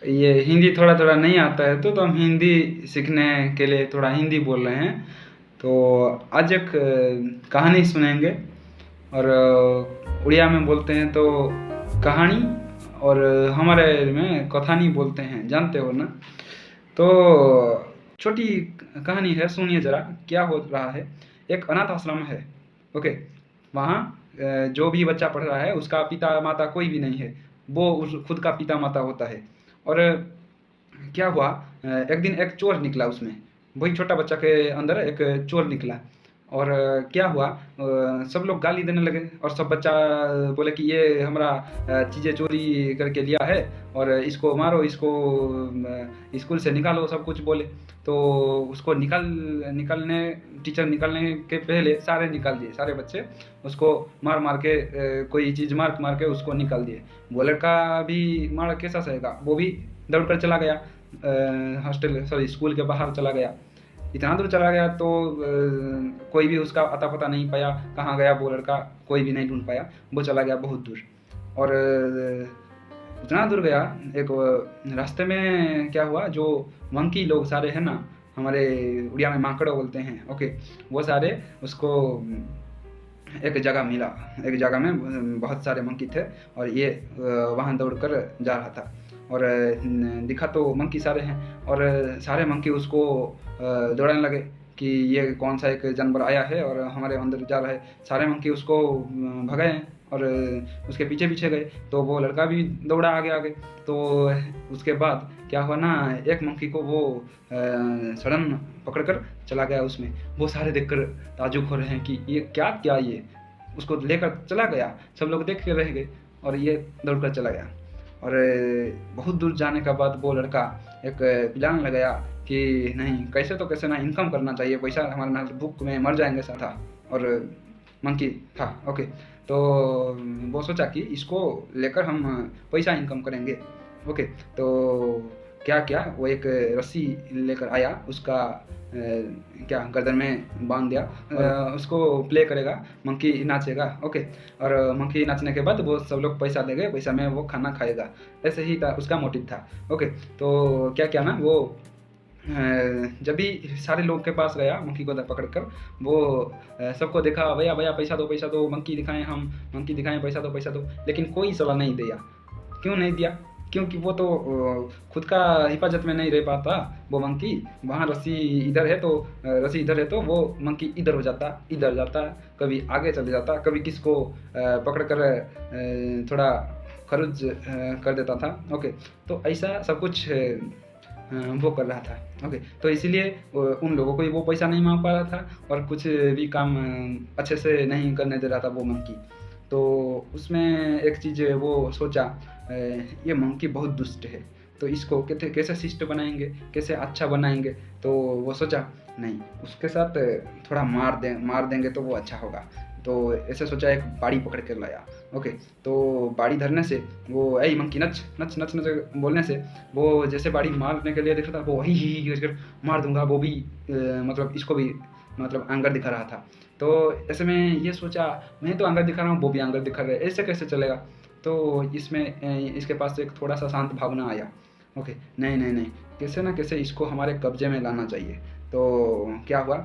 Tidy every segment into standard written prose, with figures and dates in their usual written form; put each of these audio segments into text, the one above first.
ये हिंदी थोड़ा थोड़ा नहीं आता है तो हम हिंदी सीखने के लिए थोड़ा हिंदी बोल रहे हैं। तो आज एक कहानी सुनेंगे और उड़िया में बोलते हैं तो कहानी, और हमारे में कथानी बोलते हैं, जानते हो ना। तो छोटी कहानी है, सुनिए ज़रा क्या हो रहा है। एक अनाथ आश्रम है, ओके। वहाँ जो भी बच्चा पढ़ रहा है उसका पिता माता कोई भी नहीं है, वो उस खुद का पिता माता होता है। और क्या हुआ, एक दिन एक चोर निकला उसमें, वही छोटा बच्चा के अंदर एक चोर निकला। और क्या हुआ, सब लोग गाली देने लगे और सब बच्चा बोले कि ये हमारा चीज़ें चोरी करके लिया है और इसको मारो, इसको स्कूल से निकालो, सब कुछ बोले। तो उसको निकालने टीचर निकालने के पहले सारे निकाल दिए, सारे बच्चे उसको मार मार के कोई चीज़ मार मार के उसको निकाल दिए। वो लड़का भी मार कैसा सहेगा, वो भी दौड़ कर चला गया, हॉस्टल सॉरी स्कूल के बाहर चला गया। इतना दूर चला गया तो कोई भी उसका अता पता नहीं पाया, कहाँ गया वो लड़का, कोई भी नहीं ढूंढ पाया। वो चला गया बहुत दूर। और इतना दूर गया, एक रास्ते में क्या हुआ, जो मंकी लोग सारे हैं ना, हमारे उड़िया में माकड़ो बोलते हैं, ओके। वो सारे उसको एक जगह मिला, एक जगह में बहुत सारे मंकी थे और ये वहाँ दौड़ कर जा रहा था। और दिखा तो मंकी सारे हैं और सारे मंकी उसको दौड़ाने लगे कि ये कौन सा एक जानवर आया है और हमारे अंदर जा रहा है। सारे मंकी उसको भगाए और उसके पीछे पीछे गए। तो वो लड़का भी दौड़ा आगे आगे। तो उसके बाद क्या हुआ ना, एक मंकी को वो सडन पकड़ कर चला गया उसमें। वो सारे देखकर ताज्जुब हो रहे हैं कि ये क्या क्या, ये उसको लेकर चला गया। सब लोग देख के रह गए और ये दौड़ कर चला गया। और बहुत दूर जाने के बाद वो लड़का एक प्लान लगाया कि नहीं, कैसे तो कैसे ना इनकम करना चाहिए, पैसा हमारे ना भूख में मर जाएंगे था। और मंकी था, ओके। तो वो सोचा कि इसको लेकर हम पैसा इनकम करेंगे, ओके। तो क्या क्या, वो एक रस्सी लेकर आया, उसका क्या गर्दन में बांध दिया, उसको प्ले करेगा, मंकी नाचेगा, ओके। और मंकी नाचने के बाद वो सब लोग पैसा देंगे, पैसा में वो खाना खाएगा। ऐसे ही था उसका मोटिव था, ओके। तो क्या क्या ना, वो जब भी सारे लोग के पास गया मंकी को पकड़ कर, वो सबको देखा, भैया भैया पैसा दो पैसा दो, मंकी दिखाएं, हम मंकी दिखाएं, पैसा दो पैसा दो। लेकिन कोई सलाह नहीं दिया। क्यों नहीं दिया? क्योंकि वो तो खुद का हिफाजत में नहीं रह पाता वो मंकी। वहाँ रस्सी इधर है तो रस्सी इधर है तो वो मंकी इधर हो जाता, इधर जाता, कभी आगे चले जाता, कभी किसको पकड़ कर थोड़ा खरुच कर देता था, ओके। तो ऐसा सब कुछ वो कर रहा था, ओके। तो इसीलिए उन लोगों को वो पैसा नहीं मांग पा रहा था और कुछ भी काम अच्छे से नहीं करने दे रहा था वो मंकी। तो उसमें एक चीज़ वो सोचा, ये मंकी बहुत दुष्ट है, तो इसको कैसे कैसे शिष्ट बनाएंगे, कैसे अच्छा बनाएंगे। तो वो सोचा नहीं, उसके साथ थोड़ा मार देंगे तो वो अच्छा होगा। तो ऐसे सोचा, एक बाड़ी पकड़ कर लाया, ओके। तो बाड़ी धरने से वो ऐ मंकी नच नच नच नच बोलने से वो जैसे बाड़ी मारने के लिए देख रहा था, वो वही ही कर मार दूंगा। वो भी मतलब इसको भी मतलब आंगर दिखा रहा था। तो ऐसे में ये सोचा, मैं तो आंगर दिखा रहा हूँ, वो भी आंगर दिखा रहे, ऐसे कैसे चलेगा। तो इसमें इसके पास एक थोड़ा सा शांत भावना आया, ओके। नहीं नहीं नहीं, कैसे ना कैसे इसको हमारे कब्जे में लाना चाहिए। तो क्या हुआ,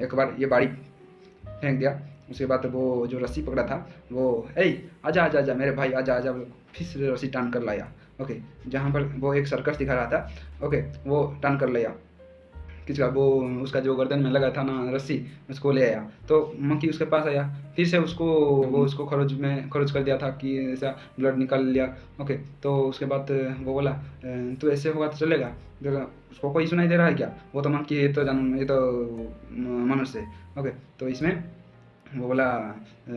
एक बार ये बाड़ी फेंक दिया। उसके बाद वो जो रस्सी पकड़ा था, वो ऐ आजा आजा आजा मेरे भाई, आजा आजा, फिर से रस्सी टान कर लाया, ओके। जहाँ पर वो एक सर्कस दिखा रहा था, ओके, वो टान कर लाया। किसका, वो उसका जो गर्दन में लगा था ना रस्सी, उसको ले आया। तो मंकी उसके पास आया, फिर से उसको वो उसको खरोच कर दिया था कि ऐसा ब्लड निकाल लिया, ओके। तो उसके बाद वो बोला, तो ऐसे होगा तो चलेगा, उसको कोई सुनाई दे रहा है क्या, वो तो मंकी है, ये तो मनुष्य है, ओके। तो इसमें वो बोला,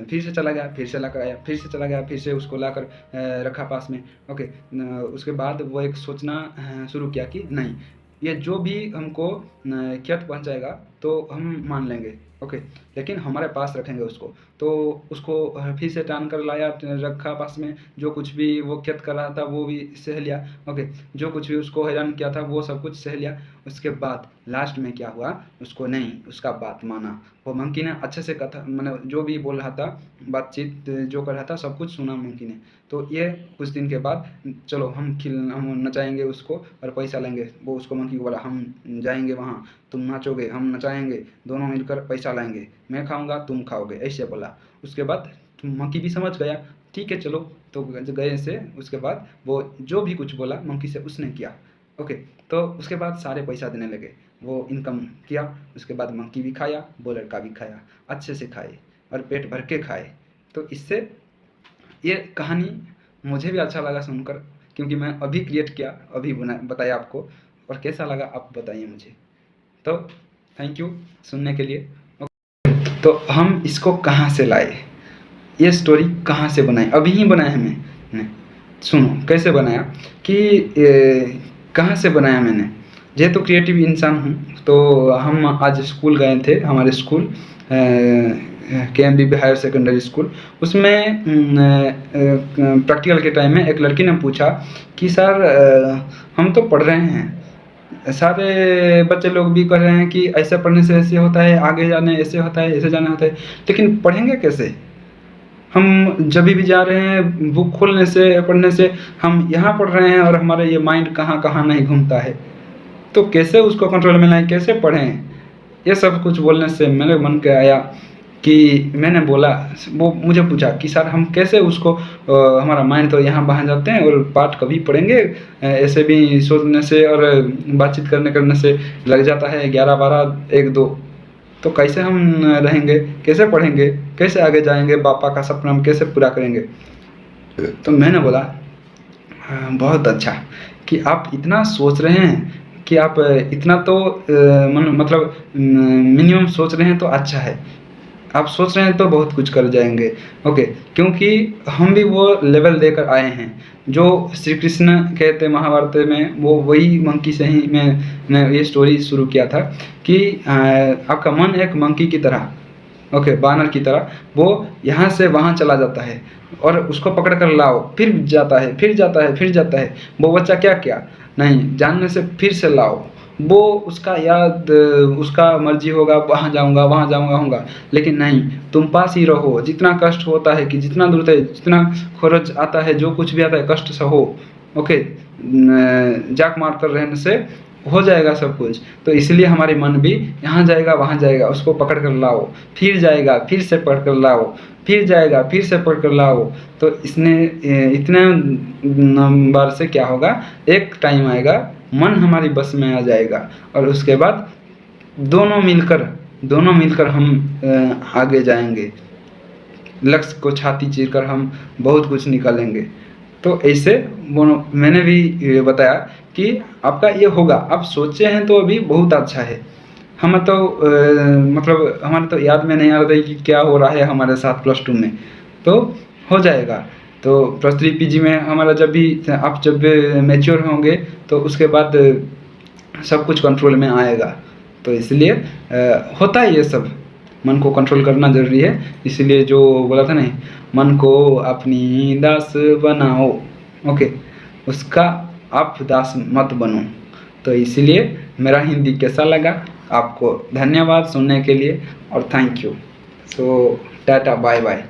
फिर से चला गया, फिर से लाकर आया, फिर से चला गया, फिर से उसको लाकर रखा पास में, ओके। उसके बाद वो एक सोचना शुरू किया कि नहीं, ये जो भी हमको क्षत पहुंचाएगा तो हम मान लेंगे, ओके। लेकिन हमारे पास रखेंगे उसको, तो उसको फिर से टान कर लाया, रखा पास में, जो कुछ भी वो खेत कर रहा था वो भी सह लिया, ओके। जो कुछ भी उसको हैरान किया था वो सब कुछ सह लिया। उसके बाद लास्ट में क्या हुआ, उसको नहीं, उसका बात माना। वो मंकी ने अच्छे से कथा, मैंने जो भी बोल रहा था, बातचीत जो कर रहा था, सब कुछ सुना मंकी ने। तो ये कुछ दिन के बाद, चलो हम नचाएंगे उसको और पैसा लेंगे। वो उसको मंकी को बोला, हम जाएंगे वहाँ, तुम नाचोगे, हम नचाएंगे, दोनों मिलकर पैसा लाएंगे, मैं खाऊंगा तुम खाओगे, ऐसे बोला। उसके बाद मंकी भी समझ गया, ठीक है चलो। तो गए से उसके बाद वो जो भी कुछ बोला मंकी से उसने किया, ओके। तो उसके बाद सारे पैसा देने लगे, वो इनकम किया। उसके बाद मंकी भी खाया, वो लड़का भी खाया, अच्छे से खाए और पेट भर के खाए। तो इससे ये कहानी मुझे भी अच्छा लगा सुनकर, क्योंकि मैं अभी क्रिएट किया, अभी बताया आपको, और कैसा लगा आप बताइए मुझे। तो थैंक यू सुनने के लिए। तो हम इसको कहाँ से लाए, ये स्टोरी कहाँ से बनाई, अभी ही बनाया है मैंने। सुनो कैसे बनाया कि कहाँ से बनाया मैंने। जेहेतु क्रिएटिव इंसान हूँ, तो हम आज स्कूल गए थे, हमारे school KMBB higher secondary school. उसमें प्रैक्टिकल के टाइम में एक लड़की ने पूछा कि सर हम तो पढ़ रहे हैं, सारे बच्चे लोग भी कह रहे हैं कि ऐसे पढ़ने से ऐसे होता है, आगे जाने ऐसे होता है, ऐसे जाना होता है, लेकिन पढ़ेंगे कैसे? हम जब भी जा रहे हैं बुक खोलने से, पढ़ने से, हम यहाँ पढ़ रहे हैं और हमारा ये माइंड कहाँ कहाँ नहीं घूमता है, तो कैसे उसको कंट्रोल में लाएं, कैसे पढ़ें? ये सब कुछ बोलने से मेरे मन के आया कि मैंने बोला, वो मुझे पूछा कि सर हम कैसे उसको हमारा माइंड तो यहाँ वहाँ जाते हैं और पाठ कभी पढ़ेंगे, ऐसे भी सोचने से और बातचीत करने से लग जाता है 11, 12, 1, 2, तो कैसे हम रहेंगे, कैसे पढ़ेंगे, कैसे आगे जाएंगे, पापा का सपना हम कैसे पूरा करेंगे? तो मैंने बोला बहुत अच्छा कि आप इतना सोच रहे हैं, कि आप इतना तो मतलब मिनिमम सोच रहे हैं तो अच्छा है, आप सोच रहे हैं तो बहुत कुछ कर जाएंगे, ओके। क्योंकि हम भी वो लेवल देकर आए हैं जो श्री कृष्ण कहते महाभारत में, वो वही मंकी से ही मैंने ये स्टोरी शुरू किया था कि आपका मन एक मंकी की तरह, ओके, बानर की तरह, वो यहाँ से वहाँ चला जाता है और उसको पकड़ कर लाओ, फिर जाता है, फिर जाता है, फिर जाता है। वो बच्चा क्या क्या नहीं जानने से फिर से लाओ, वो उसका याद, उसका मर्जी होगा, वहाँ जाऊँगा, वहाँ जाऊँगा होगा, लेकिन नहीं, तुम पास ही रहो। जितना कष्ट होता है, कि जितना दूर है, जितना खर्च आता है, जो कुछ भी आता है कष्ट सहो, ओके। जाक मार कर रहने से हो जाएगा सब कुछ। तो इसलिए हमारे मन भी यहाँ जाएगा, वहाँ जाएगा, उसको पकड़ कर लाओ, फिर जाएगा, फिर से पकड़ कर लाओ, फिर जाएगा, फिर से पकड़ कर लाओ। तो इसने इतने बार से क्या होगा, एक टाइम आएगा मन हमारी बस में आ जाएगा, और उसके बाद दोनों मिलकर हम आगे जाएंगे, लक्ष्य को छाती चीरकर हम बहुत कुछ निकालेंगे। तो ऐसे मैंने भी ये बताया कि आपका ये होगा, आप सोचे हैं तो अभी बहुत अच्छा है। हम तो मतलब हमारे तो याद में नहीं आ रहा था कि क्या हो रहा है हमारे साथ +2 में, तो हो जाएगा। तो +3 PG में हमारा आप जब मैच्योर होंगे तो उसके बाद सब कुछ कंट्रोल में आएगा। तो इसलिए होता है ये सब, मन को कंट्रोल करना ज़रूरी है। इसलिए जो बोला था नहीं, मन को अपनी दास बनाओ, ओके, उसका आप दास मत बनो। तो इसलिए मेरा हिंदी कैसा लगा, आपको धन्यवाद सुनने के लिए और thank you. So tata, bye bye.